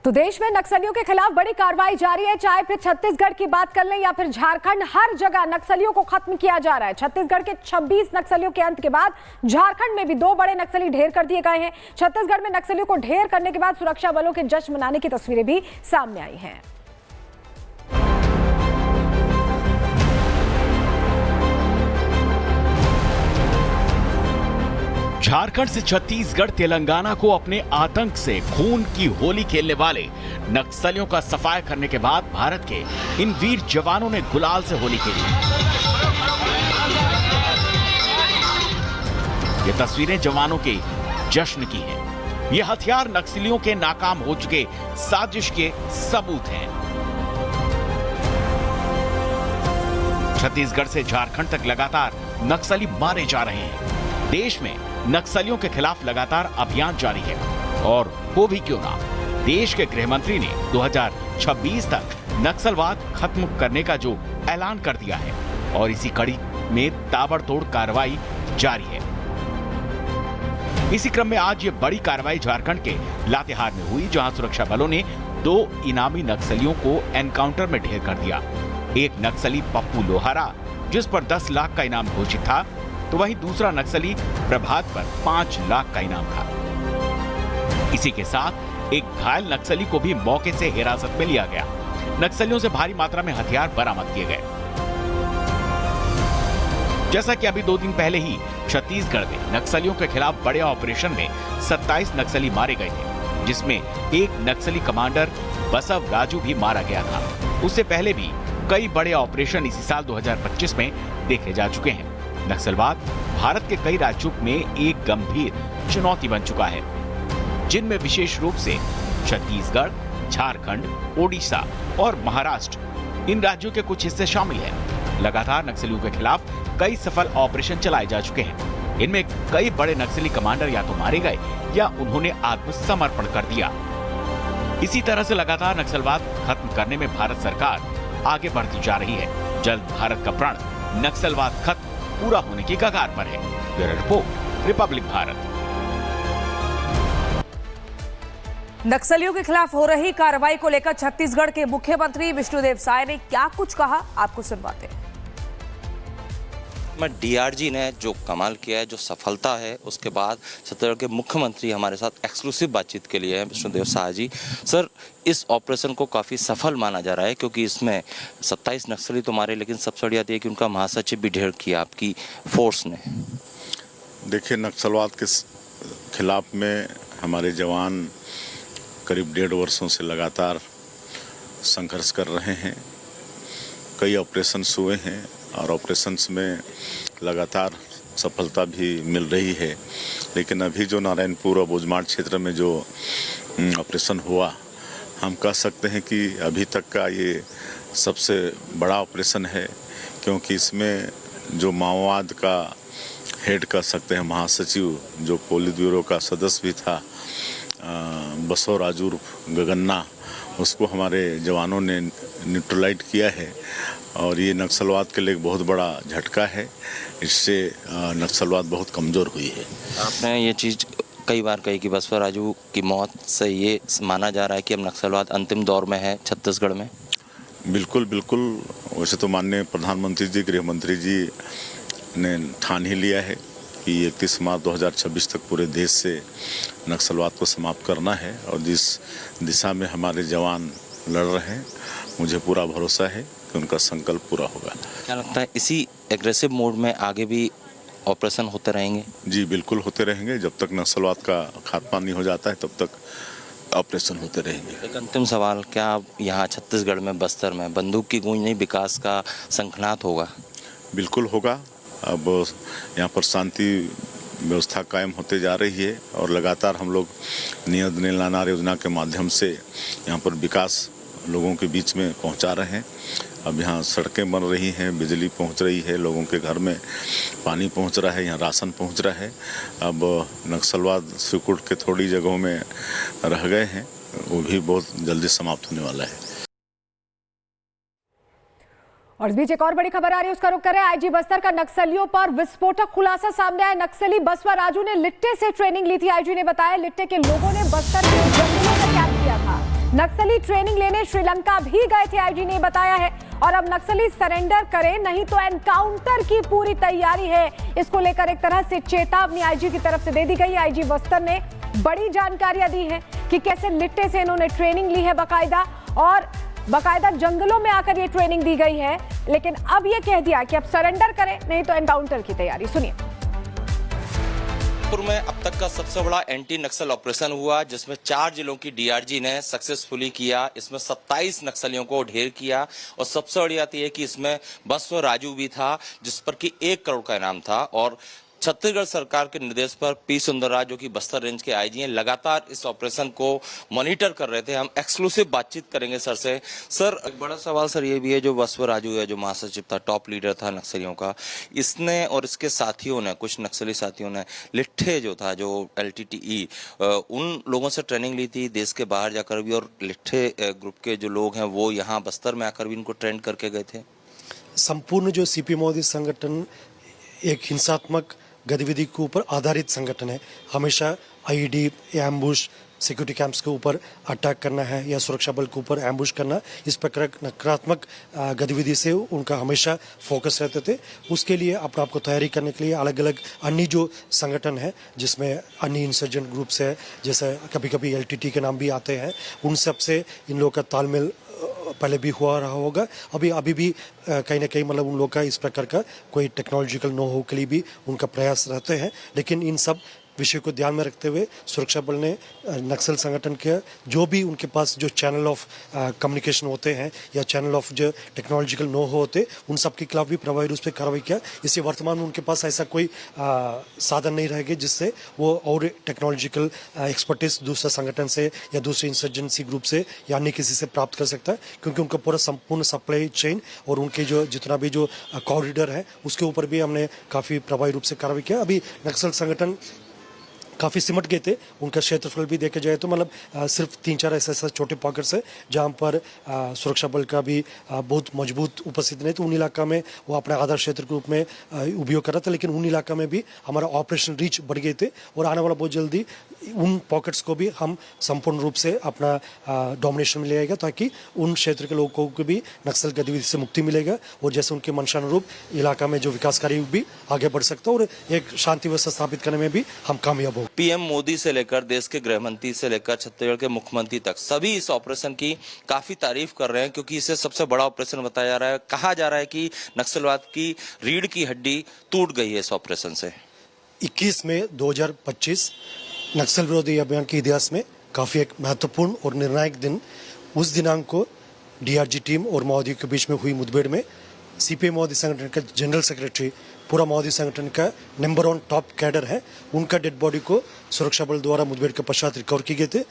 तो देश में नक्सलियों के खिलाफ बड़ी कार्रवाई जारी है। चाहे फिर छत्तीसगढ़ की बात कर लें या फिर झारखंड, हर जगह नक्सलियों को खत्म किया जा रहा है। छत्तीसगढ़ के 26 नक्सलियों के अंत के बाद झारखंड में भी 2 बड़े नक्सली ढेर कर दिए गए हैं। छत्तीसगढ़ में नक्सलियों को ढेर करने के बाद सुरक्षा बलों के जश्न मनाने की तस्वीरें भी सामने आई हैं। झारखंड से छत्तीसगढ़, तेलंगाना को अपने आतंक से खून की होली खेलने वाले नक्सलियों का सफाया करने के बाद भारत के इन वीर जवानों ने गुलाल से होली खेली। ये तस्वीरें जवानों के जश्न की हैं। ये हथियार नक्सलियों के नाकाम हो चुके साजिश के सबूत हैं। छत्तीसगढ़ से झारखंड तक लगातार नक्सली मारे जा रहे हैं। देश में नक्सलियों के खिलाफ लगातार अभियान जारी है और वो भी क्यों ना, देश के गृह मंत्री ने 2026 तक नक्सलवाद खत्म करने का जो ऐलान कर दिया है और इसी कड़ी में ताबड़तोड़ कार्रवाई जारी है। इसी क्रम में आज ये बड़ी कार्रवाई झारखंड के लातेहार में हुई, जहां सुरक्षा बलों ने 2 इनामी नक्सलियों को एनकाउंटर में ढेर कर दिया। एक नक्सली पप्पू लोहारा, जिस पर 10 लाख का इनाम घोषित था, तो वहीं दूसरा नक्सली प्रभात पर 5 लाख का इनाम था। इसी के साथ एक घायल नक्सली को भी मौके से हिरासत में लिया गया। नक्सलियों से भारी मात्रा में हथियार बरामद किए गए। जैसा कि अभी 2 दिन पहले ही छत्तीसगढ़ में नक्सलियों के खिलाफ बड़े ऑपरेशन में 27 नक्सली मारे गए थे, जिसमें एक नक्सली कमांडर बसव राजू भी मारा गया था। उससे पहले भी कई बड़े ऑपरेशन इसी साल 2025 में देखे जा चुके हैं। नक्सलवाद भारत के कई राज्यों में एक गंभीर चुनौती बन चुका है, जिनमें विशेष रूप से छत्तीसगढ़, झारखंड, ओडिशा और महाराष्ट्र, इन राज्यों के कुछ हिस्से शामिल हैं। लगातार नक्सलियों के खिलाफ कई सफल ऑपरेशन चलाए जा चुके हैं। इनमें कई बड़े नक्सली कमांडर या तो मारे गए या उन्होंने आत्मसमर्पण कर दिया। इसी तरह से लगातार नक्सलवाद खत्म करने में भारत सरकार आगे बढ़ती जा रही है। जल्द भारत का प्रण नक्सलवाद खत्म पूरा होने की कगार पर है। Bureau report, Republic Bharat. नक्सलियों के खिलाफ हो रही कार्रवाई को लेकर छत्तीसगढ़ के मुख्यमंत्री विष्णुदेव साय ने क्या कुछ कहा, आपको सुनवाते हैं। डीआरजी ने जो कमाल किया है, जो सफलता है, उसके बाद छत्तीसगढ़ के मुख्यमंत्री हमारे साथ एक्सक्लूसिव बातचीत के लिए हैं, विष्णुदेव साय जी। सर, इस ऑपरेशन को काफ़ी सफल माना जा रहा है क्योंकि इसमें 27 नक्सली तो मारे, लेकिन सबसे बड़ी बात यह कि उनका महासचिव भी ढेर किया आपकी फोर्स ने। देखिए, नक्सलवाद के खिलाफ में हमारे जवान करीब 1.5 वर्षों से लगातार संघर्ष कर रहे हैं। कई ऑपरेशंस हुए हैं और ऑपरेशंस में लगातार सफलता भी मिल रही है, लेकिन अभी जो नारायणपुर और बोजमाड़ क्षेत्र में जो ऑपरेशन हुआ, हम कह सकते हैं कि अभी तक का ये सबसे बड़ा ऑपरेशन है, क्योंकि इसमें जो माओवाद का हेड कह सकते हैं, महासचिव, जो पोलित ब्यूरो का सदस्य भी था, बसव राजू गगन्ना, उसको हमारे जवानों ने न्यूट्रलाइज किया है और ये नक्सलवाद के लिए एक बहुत बड़ा झटका है। इससे नक्सलवाद बहुत कमज़ोर हुई है। आपने ये चीज़ कई बार कही कि बसव राजू की मौत से ये माना जा रहा है कि अब नक्सलवाद अंतिम दौर में है छत्तीसगढ़ में। बिल्कुल बिल्कुल। वैसे तो माननीय प्रधानमंत्री जी, गृह मंत्री जी ने ठान ही लिया है कि 31 मार्च 2026 तक पूरे देश से नक्सलवाद को समाप्त करना है और जिस दिशा में हमारे जवान लड़ रहे हैं, मुझे पूरा भरोसा है कि उनका संकल्प पूरा होगा। क्या लगता है इसी एग्रेसिव मोड में आगे भी ऑपरेशन होते रहेंगे? जी बिल्कुल होते रहेंगे। जब तक नक्सलवाद का खात्मा नहीं हो जाता है तब तक ऑपरेशन होते रहेंगे। एक अंतिम सवाल, क्या यहाँ छत्तीसगढ़ में, बस्तर में बंदूक की गूंज नहीं, विकास का शंखनाद होगा? बिल्कुल होगा। अब यहाँ पर शांति व्यवस्था कायम होते जा रही है और लगातार हम लोग नियत नीलानार योजना के माध्यम से यहाँ पर विकास लोगों के बीच में पहुँचा रहे हैं। अब यहाँ सड़कें बन रही हैं, बिजली पहुँच रही है, लोगों के घर में पानी पहुँच रहा है, यहाँ राशन पहुँच रहा है। अब नक्सलवाद सिकुड़ के थोड़ी जगहों में रह गए हैं, वो भी बहुत जल्दी समाप्त होने वाला है। और इस बीच एक और बड़ी खबर आ रही है, उसका रुख करें। आईजी बस्तर का नक्सलियों पर विस्फोटक खुलासा सामने आया। नक्सली बसवा राजू ने लिट्टे से ट्रेनिंग ली थी। आईजी ने बताया लिट्टे के लोगों ने बस्तर के जंगलों में कैंप किया था। नक्सली ट्रेनिंग लेने श्रीलंका भी गए थे, आईजी ने बताया है। और अब नक्सली सरेंडर करें नहीं तो एनकाउंटर की पूरी तैयारी है। इसको लेकर एक तरह से चेतावनी आईजी की तरफ से दे दी गई। आईजी बस्तर ने बड़ी जानकारियां दी हैं कि कैसे लिट्टे से इन्होंने ट्रेनिंग ली है बाकायदा, और बाकायदा जंगलों में आकर ये ट्रेनिंग दी गई है। लेकिन अब ये कह दिया कि अब सरेंडर करें नहीं तो एनकाउंटर की तैयारी। सुनिए। में अब तक का सबसे बड़ा एंटी नक्सल ऑपरेशन हुआ, जिसमें 4 जिलों की डीआरजी ने सक्सेसफुली किया। इसमें 27 नक्सलियों को ढेर किया और सबसे बड़ी बात यह है कि इसमें बसव राजू भी था, जिस पर कि 1 करोड़ का इनाम था। और छत्तीसगढ़ सरकार के निर्देश पर पी सुंदरराज, जो कि बस्तर रेंज के आईजी हैं, लगातार इस ऑपरेशन को मॉनिटर कर रहे थे। हम एक्सक्लूसिव बातचीत करेंगे सर से। सर, एक बड़ा सवाल सर ये भी है, जो बसव राजू है, जो महासचिव था, टॉप लीडर था नक्सलियों का, इसने और इसके साथियों ने, कुछ नक्सली साथियों ने लिट्ठे जो था, जो LTTE, उन लोगों से ट्रेनिंग ली थी देश के बाहर जाकर भी, और लिट्ठे ग्रुप के जो लोग हैं वो यहाँ बस्तर में आकर भी इनको ट्रेन करके गए थे। संपूर्ण जो CP मोदी संगठन एक हिंसात्मक गतिविधि के ऊपर आधारित संगठन है। हमेशा IED, एम्बुश, सिक्योरिटी कैंप्स के ऊपर अटैक करना है या सुरक्षा बल के ऊपर एम्बुश करना, इस प्रकार नकारात्मक गतिविधि से उनका हमेशा फोकस रहते थे। उसके लिए अपने आप को तैयारी करने के लिए अलग अलग अन्य जो संगठन है, जिसमें अन्य इंसर्जेंट ग्रुप्स है, जैसे कभी कभी LTT के नाम भी आते हैं, उन सब से इन लोगों का तालमेल पहले भी हुआ रहा होगा। अभी भी कहीं ना कहीं मतलब उन लोग का इस प्रकार का कोई टेक्नोलॉजिकल नो हो के लिए भी उनका प्रयास रहते हैं। लेकिन इन सब विषय को ध्यान में रखते हुए सुरक्षा बल ने नक्सल संगठन के जो भी उनके पास जो चैनल ऑफ कम्युनिकेशन होते हैं या चैनल ऑफ जो टेक्नोलॉजिकल नो होते, उन सब के खिलाफ भी प्रभावी रूप से कार्रवाई किया। इससे वर्तमान में उनके पास ऐसा कोई साधन नहीं रहेगा जिससे वो और टेक्नोलॉजिकल एक्सपर्टीज दूसरे संगठन से या दूसरे इंसर्जेंसी ग्रुप से या अन्य किसी से प्राप्त कर सकता है, क्योंकि उनका पूरा संपूर्ण सप्लाई चेन और उनके जो जितना भी जो कॉरिडोर है उसके ऊपर भी हमने काफ़ी प्रभावी रूप से कार्रवाई किया। अभी नक्सल संगठन काफ़ी सिमट गए थे। उनका क्षेत्रफल भी देखा जाए तो मतलब सिर्फ 3-4 ऐसे छोटे पॉकेट्स है जहाँ पर सुरक्षा बल का भी बहुत मजबूत उपस्थिति नहीं, तो उन इलाका में वो अपने आधार क्षेत्र के रूप में उपयोग कर रहा था। लेकिन उन इलाका में भी हमारा ऑपरेशन रीच बढ़ गए थे और आने वाला बहुत जल्दी उन पॉकेट्स को भी हम संपूर्ण रूप से अपना डोमिनेशन में ले आएगा, ताकि उन क्षेत्र के लोगों को भी नक्सल गतिविधि से मुक्ति मिलेगा और जैसे उनके मंशानुरूप इलाका में जो विकास कार्य भी आगे बढ़ सकता है और एक शांति व्यवस्था स्थापित करने में भी हम कामयाब हो। PM मोदी से लेकर देश के गृह मंत्री से लेकर छत्तीसगढ़ के मुख्यमंत्री तक सभी इस ऑपरेशन की काफी तारीफ कर रहे हैं, क्योंकि इसे सबसे बड़ा ऑपरेशन बताया जा रहा है। कहा जा रहा है कि नक्सलवाद की रीढ़ की हड्डी टूट गई है इस ऑपरेशन से। 21 मई 2025 नक्सल विरोधी अभियान के इतिहास में काफी एक महत्वपूर्ण और निर्णायक दिन। उस दिनांक को DRG टीम और माओवादियों के बीच में हुई मुठभेड़ में CPI माओवादी संगठन का जनरल सेक्रेटरी, पूरा माओवादी संगठन का नंबर 1 टॉप कैडर है, उनका डेड बॉडी को सुरक्षा बल द्वारा मुठभेड़ के पश्चात रिकवर किए गए थे।